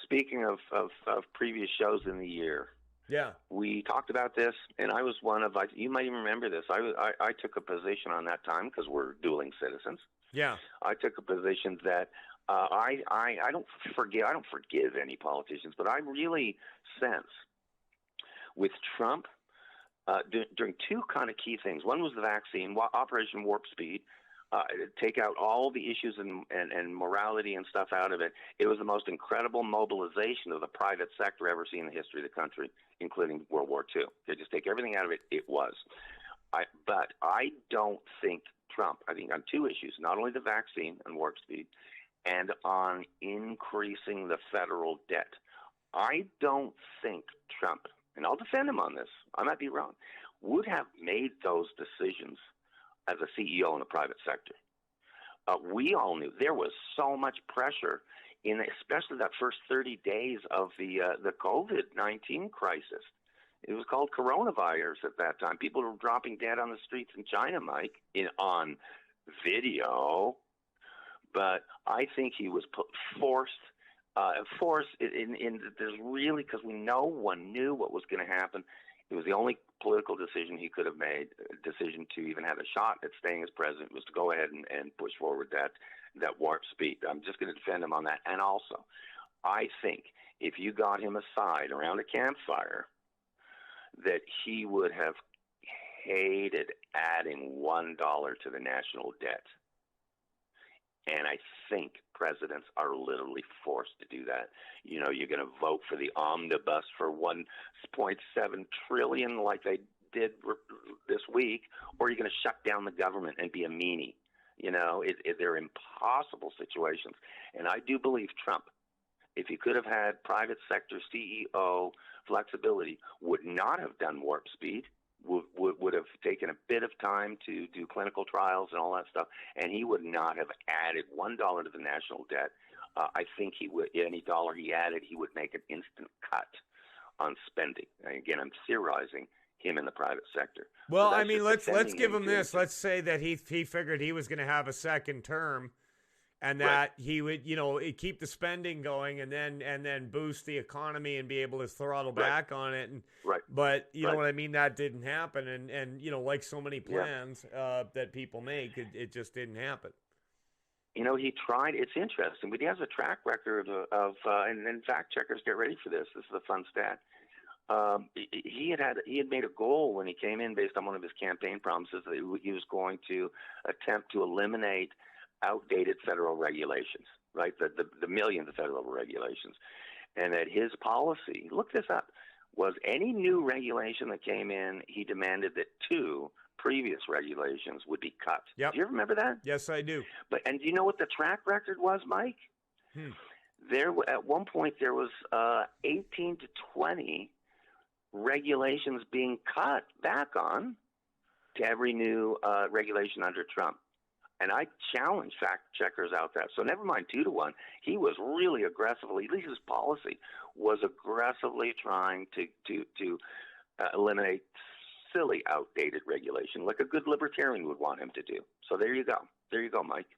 speaking of previous shows in the year, yeah, we talked about this, and I was one of, you might even remember this. I took a position on that time because we're dueling citizens. yeah. I took a position that I don't forgive any politicians, but I really sense with Trump during two kind of key things. One was the vaccine, Operation Warp Speed. Take out all the issues and morality and stuff out of it. It was the most incredible mobilization of the private sector ever seen in the history of the country, including World War II. They just take everything out of it. It was. But I don't think Trump, I think on two issues, not only the vaccine and warp speed, and on increasing the federal debt. I don't think Trump, and I'll defend him on this, I might be wrong, would have made those decisions as a CEO in the private sector. We all knew there was so much pressure in, especially that first 30 days of the COVID-19 crisis. It was called coronavirus at that time. People were dropping dead on the streets in China, Mike, on video. But I think he was forced in there's really, because no one knew what was going to happen. It was the only political decision he could have made, a decision to even have a shot at staying as president, was to go ahead and push forward that warp speed. I'm just going to defend him on that. And also, I think if you got him aside around a campfire, that he would have hated adding $1 to the national debt. And I think presidents are literally forced to do that. You know, you're going to vote for the omnibus for $1.7 trillion like they did this week, or you're going to shut down the government and be a meanie. You know, they're impossible situations. And I do believe Trump, if he could have had private sector CEO flexibility, would not have done warp speed. Would have taken a bit of time to do clinical trials and all that stuff, and he would not have added $1 to the national debt. I think he would. Any dollar he added, he would make an instant cut on spending. And again, I'm theorizing him in the private sector. Well, I mean, let's give him this. Let's say that he figured he was going to have a second term, and that he would, keep the spending going, and then boost the economy and be able to throttle back on it. And but you know what I mean. That didn't happen, and like so many plans that people make, it just didn't happen. You know, he tried. It's interesting, but he has a track record of and fact checkers, get ready for this. This is a fun stat. He had made a goal when he came in, based on one of his campaign promises, that he was going to attempt to eliminate outdated federal regulations, right? The millions of federal regulations. And that his policy, look this up, was any new regulation that came in, he demanded that 2 previous regulations would be cut. Yep. Do you remember that? Yes, I do. And do you know what the track record was, Mike? There, at one point, there was 18 to 20 regulations being cut back on to every new regulation under Trump. And I challenge fact checkers out there. So never mind 2 to 1. He was really aggressively, at least his policy was aggressively trying to eliminate silly, outdated regulation, like a good libertarian would want him to do. So there you go. There you go, Mike.